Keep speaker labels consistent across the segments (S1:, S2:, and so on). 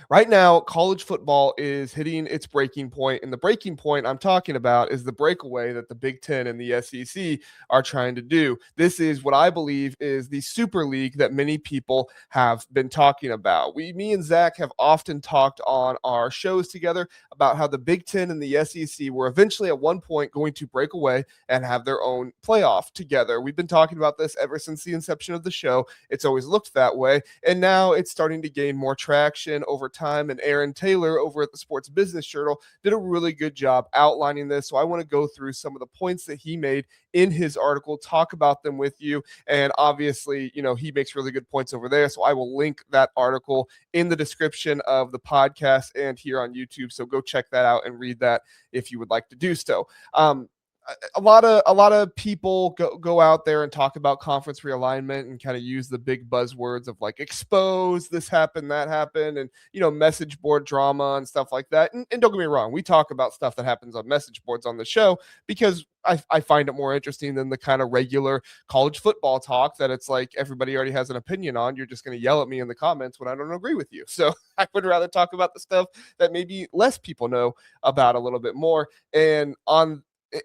S1: Right now, college football is hitting its breaking point, and the breaking point I'm talking about is the breakaway that the Big Ten and the SEC are trying to do. This is what I believe is the super league that many people have been talking about. Me and Zach have often talked on our shows together about how the Big Ten and the SEC were eventually at one point going to break away and have their own playoff together. We've been talking about this ever since the inception of the show. It's always looked that way, and now it's starting to gain more traction over time. And Aaron Taylor over at the Sports Business Journal did a really good job outlining this. So I want to go through some of the points that he made in his article, talk about them with you. And obviously, he makes really good points over there. So I will link that article in the description of the podcast and here on YouTube. So go check that out and read that if you would like to do so. A lot of people go out there and talk about conference realignment and kind of use the big buzzwords of like expose, this happened, that happened, and message board drama and stuff like that. And don't get me wrong, we talk about stuff that happens on message boards on the show because I find it more interesting than the kind of regular college football talk that it's like everybody already has an opinion on. You're just going to yell at me in the comments when I don't agree with you. So I would rather talk about the stuff that maybe less people know about a little bit more. And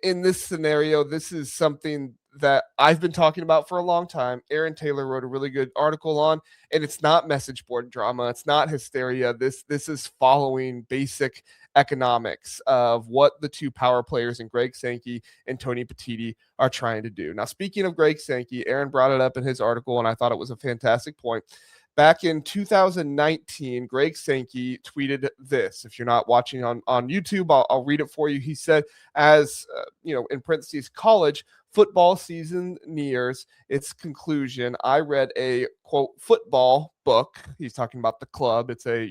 S1: in this scenario, this is something that I've been talking about for a long time. Aaron Taylor wrote a really good article on, and it's not message board drama. It's not hysteria. This is following basic economics of what the two power players in Greg Sankey and Tony Petitti are trying to do. Now, speaking of Greg Sankey, Aaron brought it up in his article, and I thought it was a fantastic point. Back in 2019, Greg Sankey tweeted this. If you're not watching on YouTube, I'll read it for you. He said, as in parentheses, college football season nears its conclusion, I read a, quote, football book. He's talking about The Club. It's a,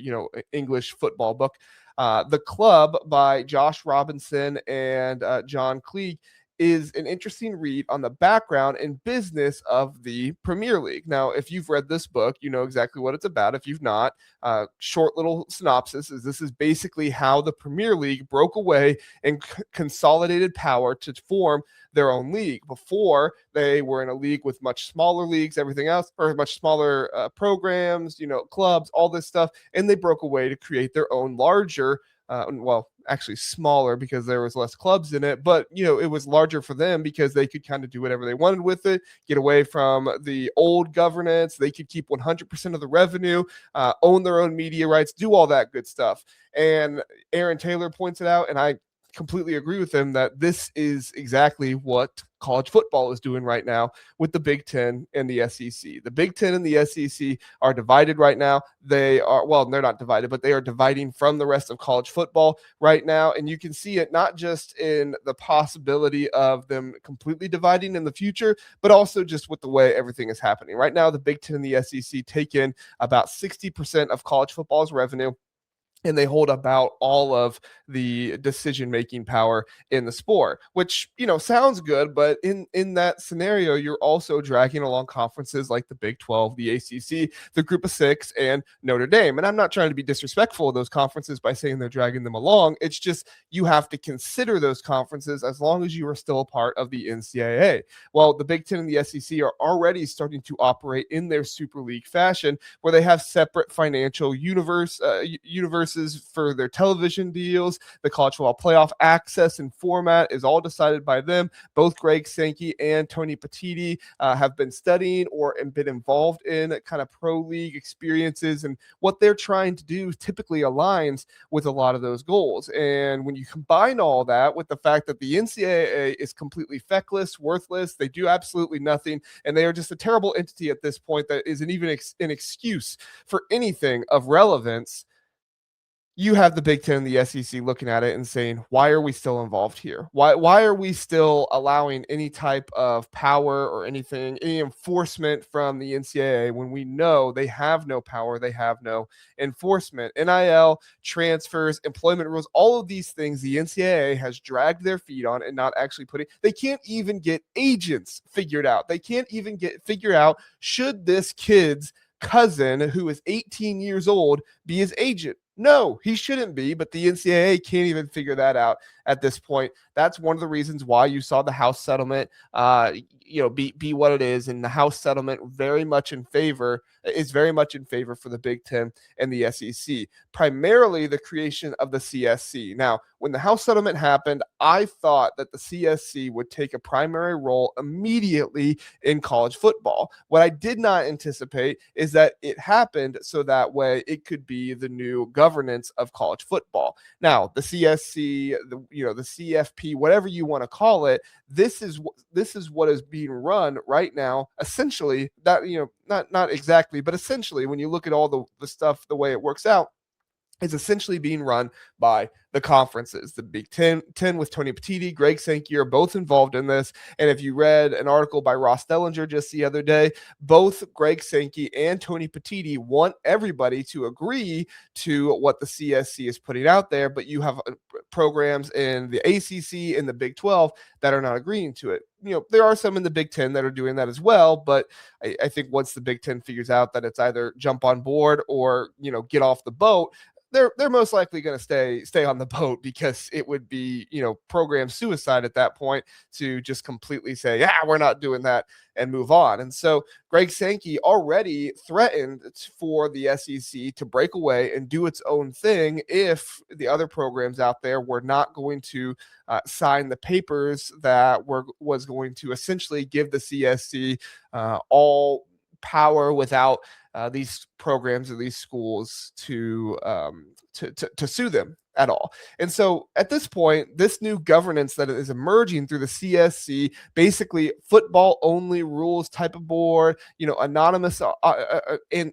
S1: English football book. The Club by Josh Robinson and John Klieg is an interesting read on the background and business of the Premier League. Now, if you've read this book, you know exactly what it's about. If you've not, short little synopsis is this is basically how the Premier League broke away and consolidated power to form their own league. Before, they were in a league with much smaller leagues, everything else, or much smaller programs, clubs, all this stuff, and they broke away to create their own larger actually smaller because there was less clubs in it, but it was larger for them because they could kind of do whatever they wanted with it, get away from the old governance. They could keep 100% of the revenue, own their own media rights, do all that good stuff. And Aaron Taylor points it out, and I completely agree with him that this is exactly what college football is doing right now with the Big Ten and the SEC. The Big Ten and the SEC are divided right now. They're not divided, but they are dividing from the rest of college football right now. And you can see it not just in the possibility of them completely dividing in the future, but also just with the way everything is happening. Right now, the Big Ten and the SEC take in about 60% of college football's revenue, and they hold about all of the decision-making power in the sport, which, sounds good, but in that scenario, you're also dragging along conferences like the Big 12, the ACC, the Group of Six, and Notre Dame. And I'm not trying to be disrespectful of those conferences by saying they're dragging them along. It's just you have to consider those conferences as long as you are still a part of the NCAA. Well, the Big Ten and the SEC are already starting to operate in their Super League fashion, where they have separate financial universes for their television deals. The college football playoff access and format is all decided by them. Both Greg Sankey and Tony Petitti have been studying or been involved in kind of pro league experiences, and what they're trying to do typically aligns with a lot of those goals. And when you combine all that with the fact that the NCAA is completely feckless, worthless, they do absolutely nothing, and they are just a terrible entity at this point that isn't even an excuse for anything of relevance, you have the Big Ten and the SEC looking at it and saying, why are we still involved here? Why are we still allowing any type of power or anything, any enforcement from the NCAA when we know they have no power, they have no enforcement? NIL, transfers, employment rules, all of these things the NCAA has dragged their feet on and not actually they can't even get agents figured out. They can't even figure out, should this kid's cousin who is 18 years old be his agent? No, he shouldn't be, but the NCAA can't even figure that out at this point. That's one of the reasons why you saw the House settlement, be what it is, and the House settlement is very much in favor for the Big Ten and the SEC. Primarily, the creation of the CSC. Now, when the House settlement happened, I thought that the CSC would take a primary role immediately in college football. What I did not anticipate is that it happened so that way it could be the new governance of college football. Now, the CSC, the CFP, whatever you want to call it, this is what is being run right now. Essentially, that not exactly, but essentially, when you look at all the stuff, the way it works out, is essentially being run by the conferences. The Big Ten with Tony Petitti, Greg Sankey are both involved in this. And if you read an article by Ross Dellinger just the other day, both Greg Sankey and Tony Petitti want everybody to agree to what the CSC is putting out there, but you have programs in the ACC and the Big 12 that are not agreeing to it. There are some in the Big Ten that are doing that as well, but I think once the Big Ten figures out that it's either jump on board or, get off the boat, they're most likely going to stay on the boat, because it would be, program suicide at that point to just completely say, yeah, we're not doing that, and move on. And so Greg Sankey already threatened for the SEC to break away and do its own thing if the other programs out there were not going to sign the papers that was going to essentially give the CSC all power without these programs or these schools to sue them at all. And so at this point, this new governance that is emerging through the CSC, basically football only rules type of board, anonymous and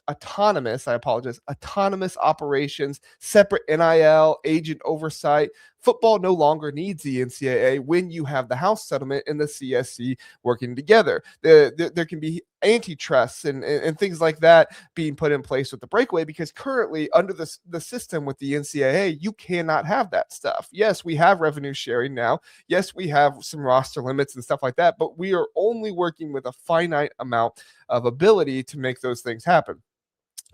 S1: autonomous operations, separate NIL, agent oversight. Football no longer needs the NCAA when you have the House settlement and the CSC working together. There can be antitrust and things like that being put in place with the Breakaway, because currently under the system with the NCAA, you cannot have that stuff. Yes, we have revenue sharing now. Yes, we have some roster limits and stuff like that, but we are only working with a finite amount of ability to make those things happen.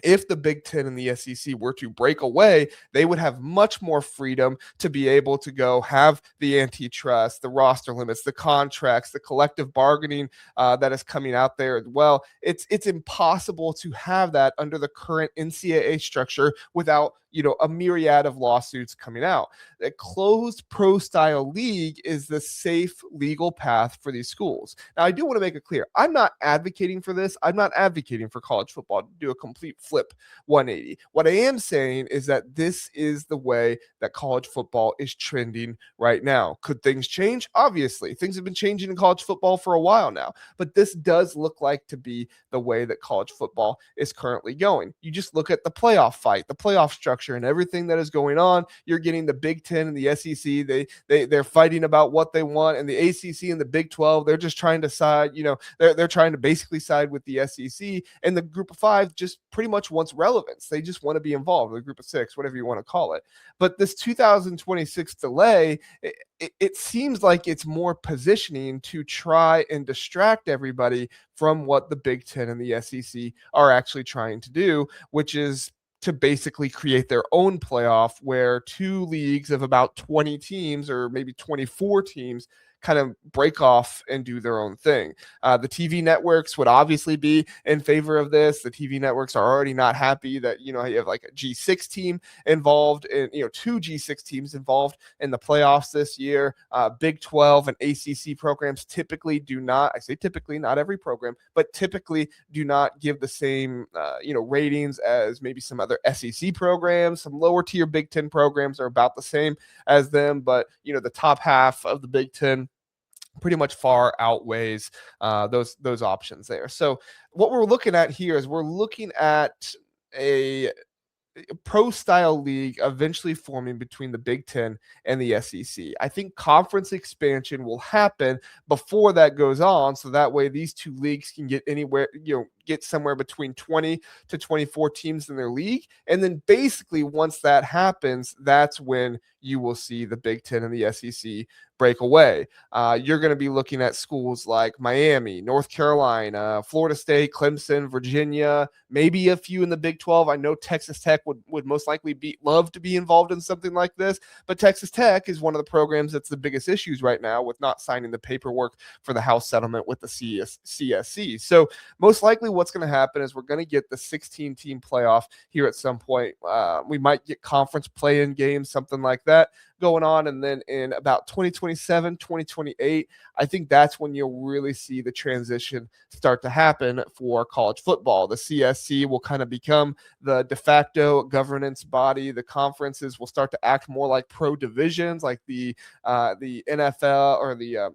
S1: If the Big Ten and the SEC were to break away, they would have much more freedom to be able to go have the antitrust, the roster limits, the contracts, the collective bargaining that is coming out there as well. It's impossible to have that under the current NCAA structure without a myriad of lawsuits coming out. A closed pro-style league is the safe legal path for these schools. Now, I do want to make it clear, I'm not advocating for this. I'm not advocating for college football to do a complete flip 180. What I am saying is that this is the way that college football is trending right now. Could things change? Obviously, things have been changing in college football for a while now, but this does look like to be the way that college football is currently going. You just look at the playoff fight, the playoff structure, and everything that is going on. You're getting the Big Ten and the SEC. They're fighting about what they want, and the ACC and the Big 12, they're just trying to side. They're trying to basically side with the SEC, and the Group of Five just pretty much wants relevance. They just want to be involved. The Group of Six, whatever you want to call it. But this 2026 delay, it seems like it's more positioning to try and distract everybody from what the Big Ten and the SEC are actually trying to do, which is to basically create their own playoff where two leagues of about 20 teams or maybe 24 teams kind of break off and do their own thing. The TV networks would obviously be in favor of this. The TV networks are already not happy that, you have like a G6 team involved in, two G6 teams involved in the playoffs this year. Big 12 and ACC programs typically do not, I say typically, not every program, but typically do not give the same, ratings as maybe some other SEC programs. Some lower tier Big Ten programs are about the same as them, but, the top half of the Big Ten pretty much far outweighs those options there. So what we're looking at here is we're looking at a pro-style league eventually forming between the Big Ten and the SEC. I think conference expansion will happen before that goes on, so that way these two leagues can get get somewhere between 20 to 24 teams in their league. And then basically once that happens, that's when you will see the Big Ten and the SEC break away. You're going to be looking at schools like Miami, North Carolina, Florida State, Clemson, Virginia, maybe a few in the Big 12. I know Texas Tech would most likely love to be involved in something like this, but Texas Tech is one of the programs that's the biggest issues right now with not signing the paperwork for the House settlement with the CSC. So most likely what's going to happen is we're going to get the 16-team playoff here at some point. We might get conference play-in games, something like that going on. And then in about 2027, 2028, I think that's when you'll really see the transition start to happen for college football. The CSC will kind of become the de facto governance body. The conferences will start to act more like pro divisions, like the NFL or the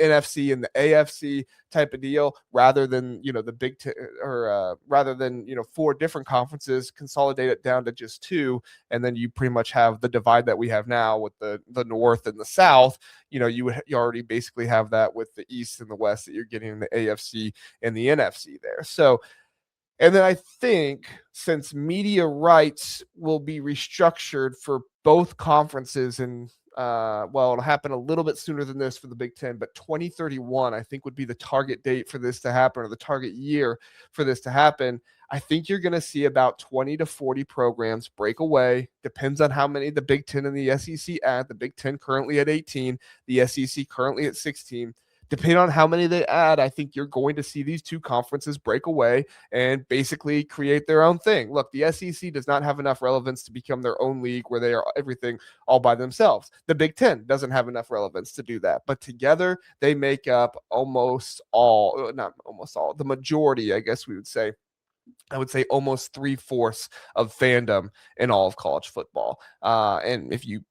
S1: NFC and the AFC type of deal, rather than the Big Ten, or rather than 4 different conferences, consolidate it down to just 2, and then you pretty much have the divide that we have now with the North and the South. You already basically have that with the East and the West that you're getting in the AFC and the NFC there. So, and then I think since media rights will be restructured for both conferences and it'll happen a little bit sooner than this for the Big Ten, but 2031, I think, would be the target date for this to happen, or the target year for this to happen. I think you're going to see about 20 to 40 programs break away. Depends on how many the Big Ten and the SEC add. The Big Ten currently at 18, the SEC currently at 16. Depending on how many they add, I think you're going to see these 2 conferences break away and basically create their own thing. Look, the SEC does not have enough relevance to become their own league where they are everything all by themselves. The Big Ten doesn't have enough relevance to do that. But together, they make up the majority, I guess we would say. I would say almost 3/4 of fandom in all of college football. And if you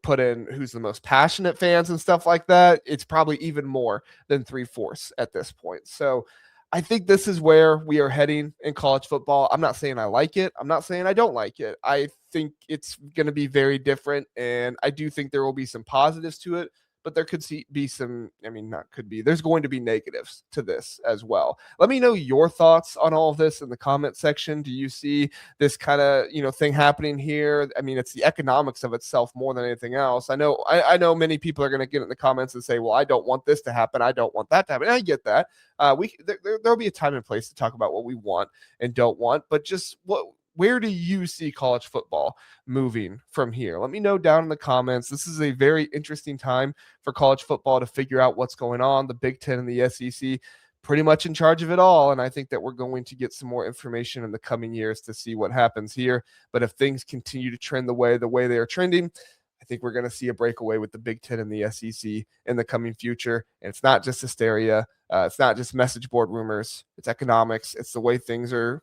S1: put in who's the most passionate fans and stuff like that, it's probably even more than 3/4 at this point. So I think this is where we are heading in college football. I'm not saying I like it. I'm not saying I don't like it. I think it's going to be very different, and I do think there will be some positives to it, but there could be some, there's going to be negatives to this as well. Let me know your thoughts on all of this in the comment section. Do you see this kind of, thing happening here? It's the economics of itself more than anything else. I know many people are going to get in the comments and say, well, I don't want this to happen. I don't want that to happen. And I get that. There'll be a time and place to talk about what we want and don't want, but just where do you see college football moving from here? Let me know down in the comments. This is a very interesting time for college football to figure out what's going on. The Big Ten and the SEC pretty much in charge of it all, and I think that we're going to get some more information in the coming years to see what happens here. But if things continue to trend the way they are trending, I think we're going to see a breakaway with the Big Ten and the SEC in the coming future. And it's not just hysteria. It's not just message board rumors. It's economics. It's the way things are,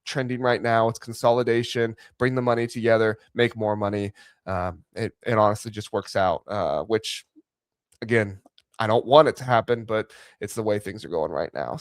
S1: trending right now. It's consolidation, bring the money together, make more money. It honestly just works out, which, again, I don't want it to happen, but it's the way things are going right now.